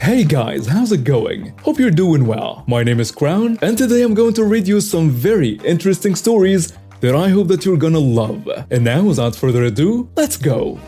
Hey guys, how's it going? Hope you're doing well. My name is Crown, and today I'm going to read you some very interesting stories that I hope that you're gonna love. And now, without further ado, let's go!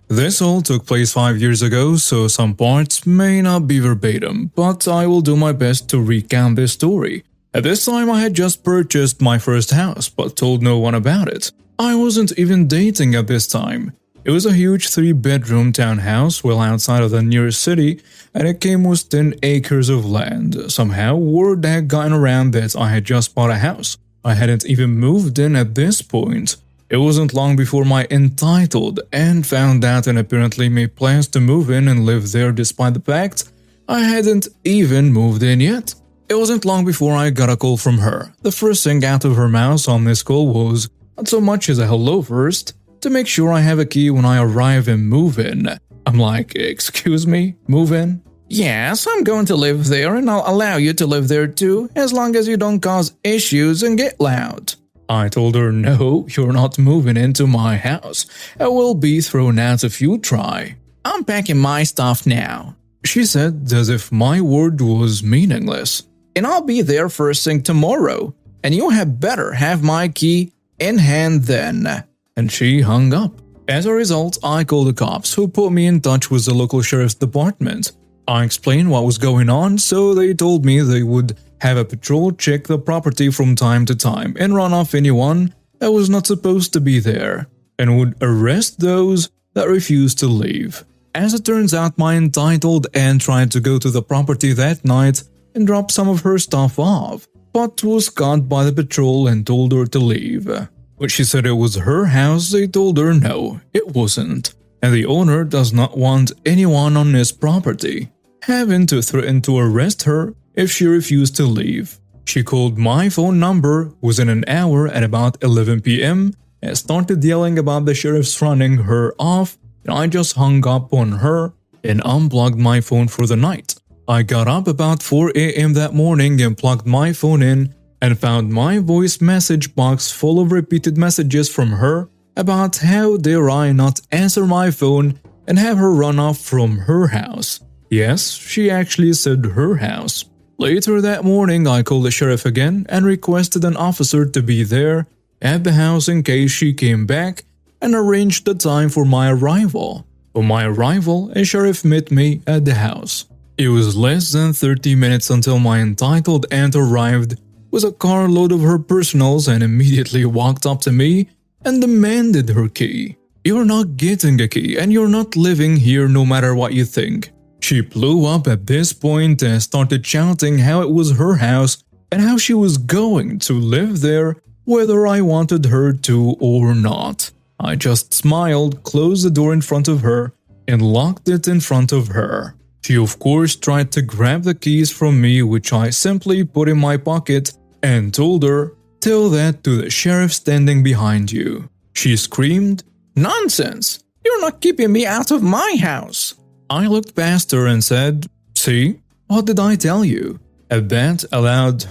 This all took place 5 years ago, so some parts may not be verbatim, but I will do my best to recount this story. At this time, I had just purchased my first house, but told no one about it. I wasn't even dating at this time. It was a huge 3-bedroom townhouse well outside of the nearest city, and it came with 10 acres of land. Somehow, word had gotten around that I had just bought a house. I hadn't even moved in at this point. It wasn't long before my entitled aunt found out and apparently made plans to move in and live there despite the fact I hadn't even moved in yet. It wasn't long before I got a call from her. The first thing out of her mouth on this call was not so much as a hello first, to make sure I have a key when I arrive and move in. I'm like, excuse me, move in? Yes, I'm going to live there and I'll allow you to live there too, as long as you don't cause issues and get loud. I told her, no, you're not moving into my house. I will be thrown out if you try. I'm packing my stuff now, she said, as if my word was meaningless. And I'll be there first thing tomorrow, and you had better have my key in hand then. And she hung up. As a result, I called the cops, who put me in touch with the local sheriff's department. I explained what was going on, so they told me they would have a patrol check the property from time to time and run off anyone that was not supposed to be there, and would arrest those that refused to leave. As it turns out, my entitled aunt tried to go to the property that night and drop some of her stuff off, but was caught by the patrol and told her to leave. When she said it was her house, they told her no, it wasn't, and the owner does not want anyone on his property, having to threaten to arrest her if she refused to leave. She called my phone number within an hour at about 11 p.m. and started yelling about the sheriff's running her off, and I just hung up on her and unplugged my phone for the night. I got up about 4 a.m. that morning and plugged my phone in and found my voice message box full of repeated messages from her about how dare I not answer my phone and have her run off from her house. Yes, she actually said her house. Later that morning, I called the sheriff again and requested an officer to be there at the house in case she came back, and arranged the time for my arrival. On my arrival, a sheriff met me at the house. It was less than 30 minutes until my entitled aunt arrived with a carload of her personals and immediately walked up to me and demanded her key. You're not getting a key and you're not living here no matter what you think. She blew up at this point and started shouting how it was her house and how she was going to live there whether I wanted her to or not. I just smiled, closed the door in front of her, and locked it in front of her. She of course tried to grab the keys from me, which I simply put in my pocket and told her, "Tell that to the sheriff standing behind you." She screamed, "Nonsense! You're not keeping me out of my house!" I looked past her and said, "See? What did I tell you?" At that, a loud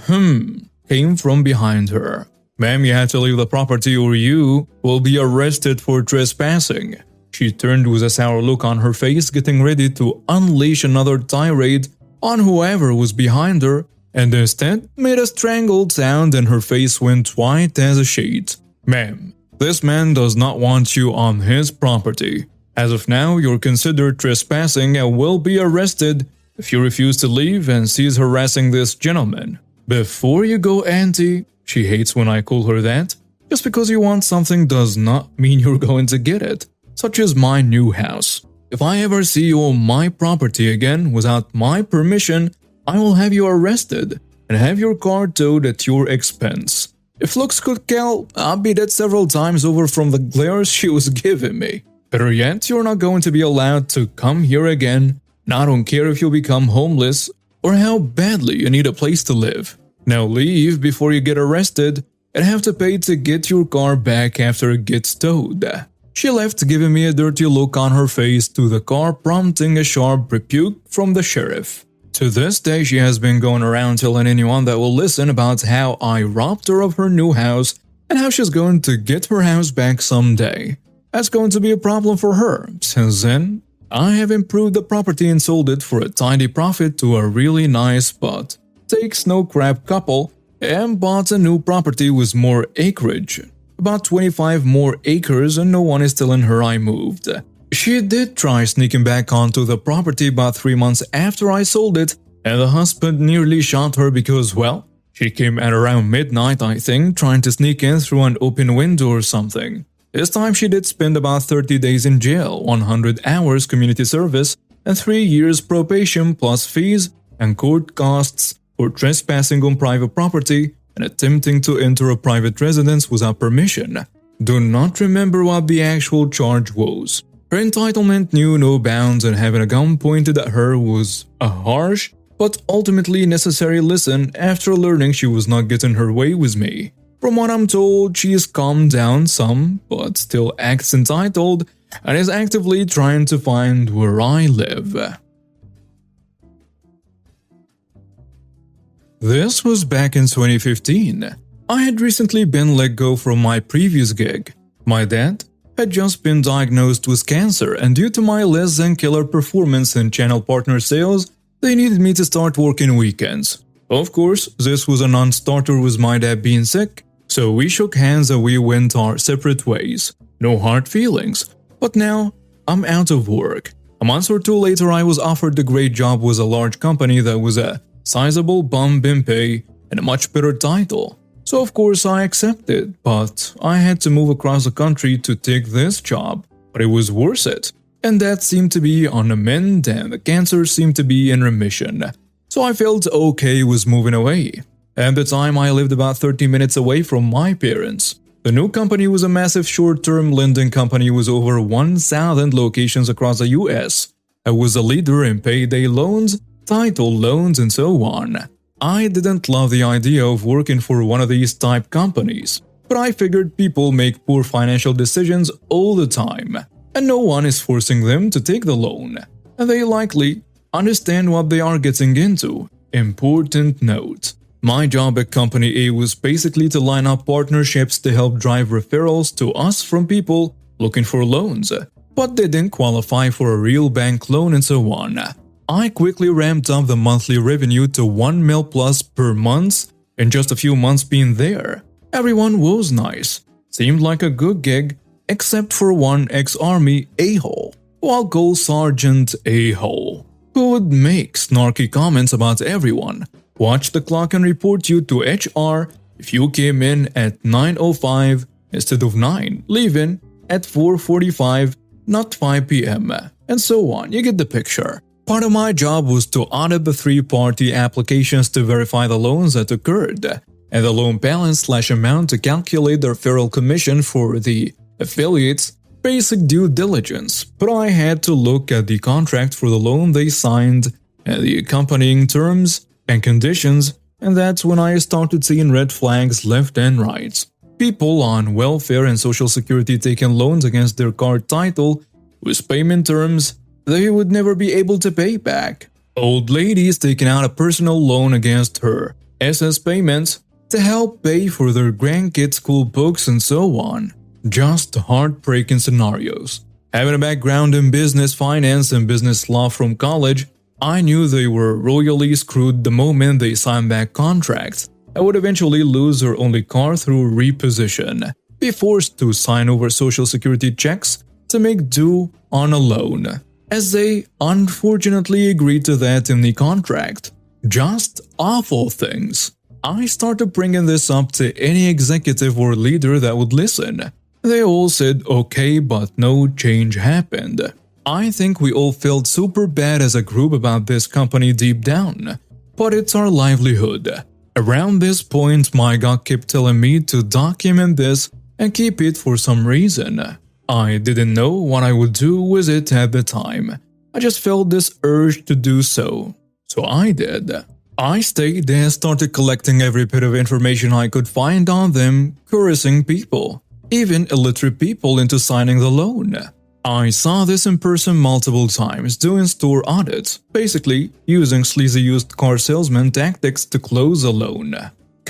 came from behind her. "Ma'am, you have to leave the property or you will be arrested for trespassing." She turned with a sour look on her face, getting ready to unleash another tirade on whoever was behind her, and instead made a strangled sound and her face went white as a sheet. "Ma'am, this man does not want you on his property. As of now, you're considered trespassing and will be arrested if you refuse to leave and cease harassing this gentleman. Before you go, auntie," she hates when I call her that, "just because you want something does not mean you're going to get it, such as my new house. If I ever see you on my property again without my permission, I will have you arrested and have your car towed at your expense. If looks could kill, I'll be dead several times over from the glares she was giving me. Better yet, you're not going to be allowed to come here again. And I don't care if you become homeless or how badly you need a place to live. Now leave before you get arrested and have to pay to get your car back after it gets towed." She left, giving me a dirty look on her face to the car, prompting a sharp rebuke from the sheriff. To this day, she has been going around telling anyone that will listen about how I robbed her of her new house and how she's going to get her house back someday. That's going to be a problem for her. Since then, I have improved the property and sold it for a tidy profit to a really nice but takes no crap couple and bought a new property with more acreage. About 25 more acres and no one is telling her I moved. She did try sneaking back onto the property about 3 months after I sold it, and the husband nearly shot her because, well, she came at around midnight, I think, trying to sneak in through an open window or something. This time she did spend about 30 days in jail, 100 hours community service, and 3 years probation plus fees and court costs for trespassing on private property and attempting to enter a private residence without permission. Do not remember what the actual charge was. Her entitlement knew no bounds, and having a gun pointed at her was a harsh but ultimately necessary lesson after learning she was not getting her way with me. From what I'm told, she has calmed down some, but still acts entitled and is actively trying to find where I live. This was back in 2015. I had recently been let go from my previous gig. My dad had just been diagnosed with cancer, and due to my less than killer performance in channel partner sales, they needed me to start working weekends. Of course, this was a non-starter with my dad being sick, so we shook hands and we went our separate ways. No hard feelings. But now, I'm out of work. A month or two later, I was offered a great job with a large company that was a sizable bump in pay and a much better title. So of course I accepted, but I had to move across the country to take this job. But it was worth it. And that seemed to be on the mend and the cancer seemed to be in remission. So I felt okay with moving away. At the time I lived about 30 minutes away from my parents. The new company was a massive short-term lending company with over 1,000 locations across the US. I was a leader in payday loans, title loans, and so on. I didn't love the idea of working for one of these type companies, but I figured people make poor financial decisions all the time, and no one is forcing them to take the loan, and they likely understand what they are getting into. Important note. My job at Company A was basically to line up partnerships to help drive referrals to us from people looking for loans, but they didn't qualify for a real bank loan and so on. I quickly ramped up the monthly revenue to 1 mil plus per month in just a few months being there. Everyone was nice, seemed like a good gig, except for one ex-army a-hole, who I'll call Sergeant A-hole, who would make snarky comments about everyone. Watch the clock and report you to HR if you came in at 9:05 instead of 9, leaving at 4:45, not 5 p.m., and so on. You get the picture. Part of my job was to audit the three-party applications to verify the loans that occurred, and the loan balance/amount to calculate the referral commission for the affiliates. Basic due diligence, but I had to look at the contract for the loan they signed and the accompanying terms and conditions, and that's when I started seeing red flags left and right. People on welfare and social security taking loans against their card title with payment terms they would never be able to pay back. Old ladies taking out a personal loan against her SS payments to help pay for their grandkids' school books and so on. Just heartbreaking scenarios. Having a background in business finance and business law from college, I knew they were royally screwed the moment they signed back contracts. I would eventually lose their only car through repossession, be forced to sign over social security checks to make do on a loan, as they unfortunately agreed to that in the contract. Just awful things. I started bringing this up to any executive or leader that would listen. They all said okay, but no change happened. I think we all felt super bad as a group about this company deep down, but it's our livelihood. Around this point, my gut kept telling me to document this and keep it for some reason. I didn't know what I would do with it at the time. I just felt this urge to do so. So I did. I stayed and started collecting every bit of information I could find on them, coercing people, even illiterate people, into signing the loan. I saw this in person multiple times doing store audits, basically using sleazy used car salesman tactics to close a loan.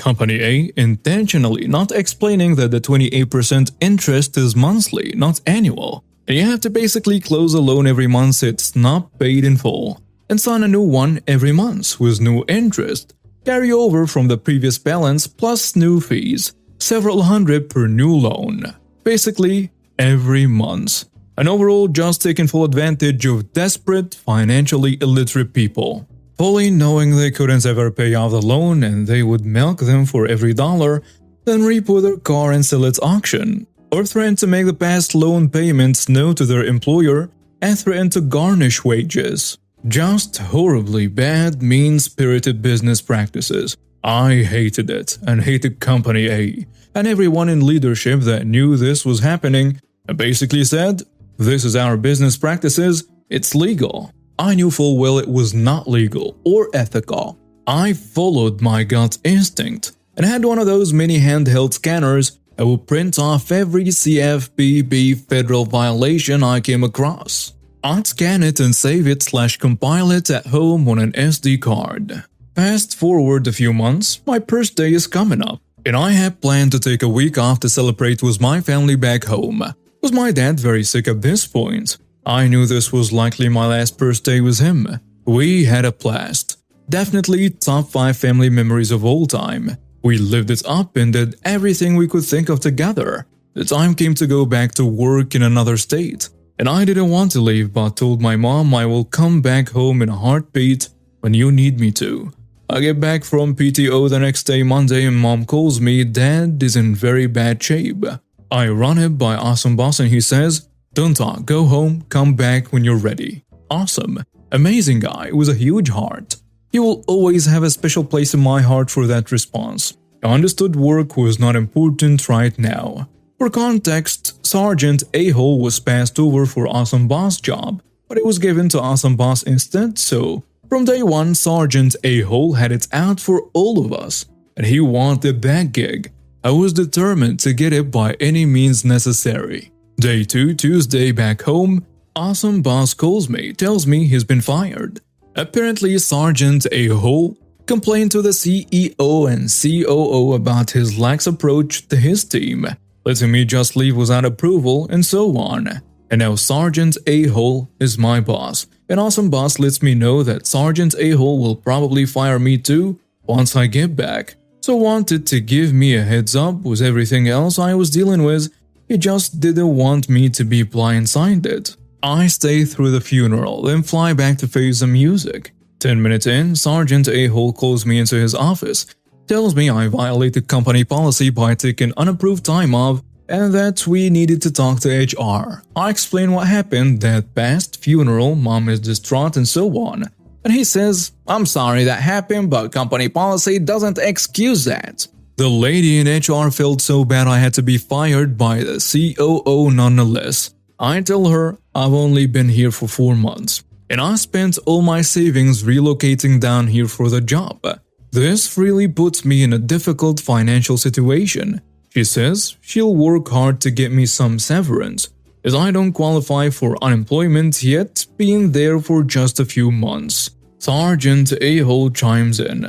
Company A intentionally not explaining that the 28% interest is monthly, not annual, and you have to basically close a loan every month it's not paid in full, and sign a new one every month with new interest, carry over from the previous balance plus new fees, several hundred per new loan, basically every month, and overall just taking full advantage of desperate, financially illiterate people. Fully knowing they couldn't ever pay off the loan and they would milk them for every dollar, then repo their car and sell at auction, or threaten to make the past loan payments known to their employer and threaten to garnish wages. Just horribly bad, mean-spirited business practices. I hated it and hated Company A, and everyone in leadership that knew this was happening and basically said, "This is our business practices, it's legal." I knew full well it was not legal or ethical. I followed my gut instinct and had one of those mini handheld scanners that would print off every CFPB federal violation I came across. I'd scan it and save it/compile it at home on an SD card. Fast forward a few months, my birthday is coming up, and I had planned to take a week off to celebrate with my family back home. Was my dad very sick at this point? I knew this was likely my last birthday with him. We had a blast. Definitely top 5 family memories of all time. We lived it up and did everything we could think of together. The time came to go back to work in another state, and I didn't want to leave but told my mom I will come back home in a heartbeat when you need me to. I get back from PTO the next day Monday and mom calls me Dad is in very bad shape. I run it by Awesome Boss and he says, "Don't talk, go home, come back when you're ready." Awesome. Amazing guy with a huge heart. He will always have a special place in my heart for that response. I understood work was not important right now. For context, Sergeant A-hole was passed over for Awesome Boss job, but it was given to Awesome Boss instead, so from day one Sergeant A-hole had it out for all of us, and he wanted that gig. I was determined to get it by any means necessary. Day 2, Tuesday back home, Awesome Boss calls me, tells me he's been fired. Apparently Sergeant A-hole complained to the CEO and COO about his lax approach to his team, letting me just leave without approval and so on. And now Sergeant A-hole is my boss, and Awesome Boss lets me know that Sergeant A-hole will probably fire me too once I get back. So wanted to give me a heads up with everything else I was dealing with. He just didn't want me to be blindsided. I stay through the funeral, then fly back to face the music. 10 minutes in, Sergeant A-hole calls me into his office, tells me I violated company policy by taking unapproved time off and that we needed to talk to HR. I explain what happened, that past funeral, mom is distraught and so on. And he says, "I'm sorry that happened, but company policy doesn't excuse that." The lady in HR felt so bad I had to be fired by the COO nonetheless. I tell her I've only been here for 4 months, and I spent all my savings relocating down here for the job. This really puts me in a difficult financial situation. She says she'll work hard to get me some severance, as I don't qualify for unemployment yet, being there for just a few months. Sergeant A-hole chimes in.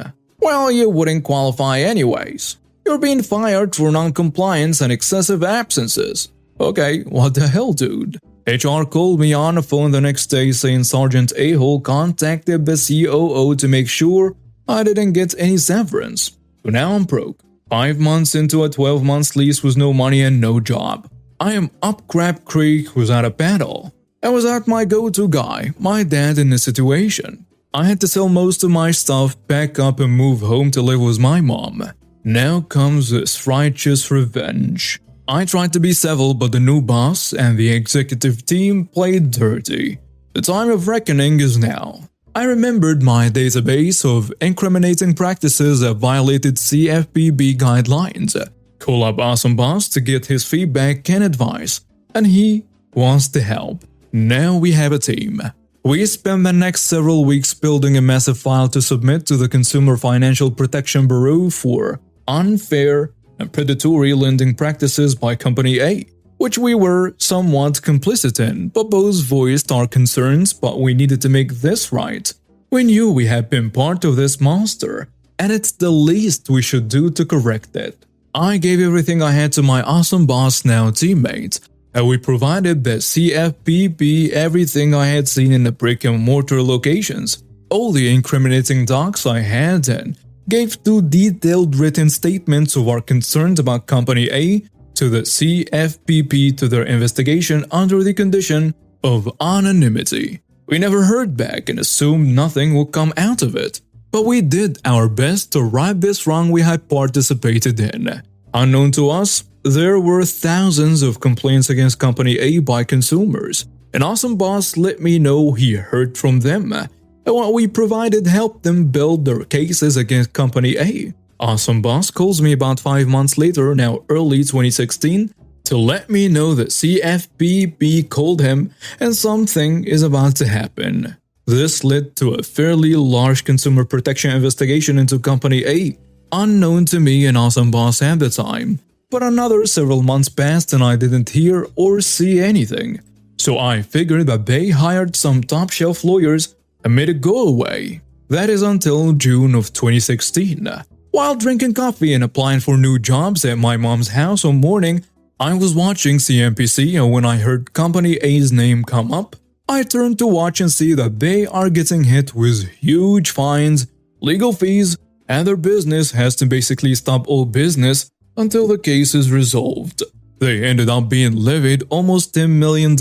"Well, you wouldn't qualify anyways. You're being fired for non-compliance and excessive absences." Okay, what the hell, dude? HR called me on the phone the next day saying Sergeant A-hole contacted the COO to make sure I didn't get any severance. So now I'm broke. 5 months into a 12-month lease with no money and no job. I am up crap creek without a paddle. I was out my go-to guy, my dad in this situation. I had to sell most of my stuff, pack up and move home to live with my mom. Now comes this righteous revenge. I tried to be civil, but the new boss and the executive team played dirty. The time of reckoning is now. I remembered my database of incriminating practices that violated CFPB guidelines. Call up Awesome Boss to get his feedback and advice, and he wants to help. Now we have a team. We spent the next several weeks building a massive file to submit to the Consumer Financial Protection Bureau for unfair and predatory lending practices by Company A, which we were somewhat complicit in, but both voiced our concerns, but we needed to make this right. We knew we had been part of this monster, and it's the least we should do to correct it. I gave everything I had to my awesome boss, now teammates, and we provided the CFPP everything I had seen in the brick-and-mortar locations, all the incriminating docs I had, and gave 2 detailed written statements of our concerns about Company A to the CFPP to their investigation under the condition of anonymity. We never heard back and assumed nothing would come out of it, but we did our best to right this wrong we had participated in. Unknown to us, there were thousands of complaints against Company A by consumers. An awesome boss let me know he heard from them, and what we provided helped them build their cases against Company A. Awesome boss calls me about 5 months later, now early 2016, to let me know that CFPP called him and something is about to happen. This led to a fairly large consumer protection investigation into Company A, unknown to me and Awesome Boss at the time. But another several months passed and I didn't hear or see anything. So I figured that they hired some top-shelf lawyers and made it go away. That is until June of 2016. While drinking coffee and applying for new jobs at my mom's house one morning, I was watching CNBC, and when I heard Company A's name come up, I turned to watch and see that they are getting hit with huge fines, legal fees, and their business has to basically stop all business until the case is resolved. They ended up being levied almost $10 million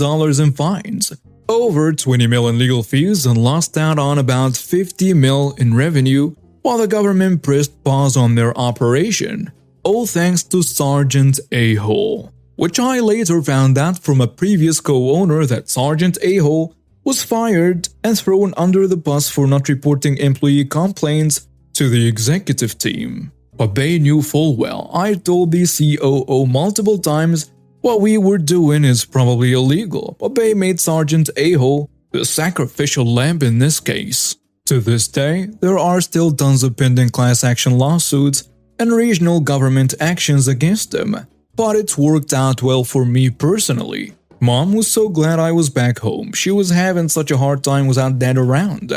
in fines, over $20 million in legal fees, and lost out on about $50 million in revenue, while the government pressed pause on their operation, all thanks to Sergeant A-Hole, which I later found out from a previous co-owner that Sergeant A-Hole was fired and thrown under the bus for not reporting employee complaints to the executive team. But they knew full well I told the COO multiple times what we were doing is probably illegal, but they made Sergeant A-Hole the sacrificial lamb in this case. To this day, there are still tons of pending class action lawsuits and regional government actions against them, but it's worked out well for me personally. Mom was so glad I was back home. She was having such a hard time without Dad around.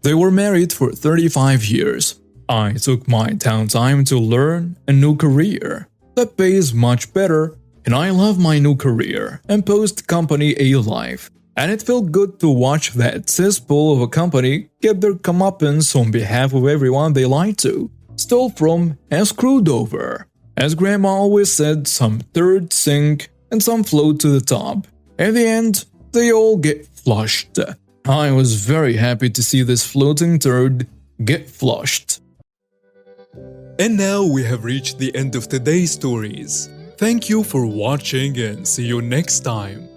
They were married for 35 years. I took my downtime to learn a new career that pays much better, and I love my new career and post-Company A life. And it felt good to watch that cesspool of a company get their comeuppance on behalf of everyone they lied to, stole from, and screwed over. As Grandma always said, some third sink and some float to the top. In the end, they all get flushed. I was very happy to see this floating turd get flushed. And now we have reached the end of today's stories. Thank you for watching and see you next time.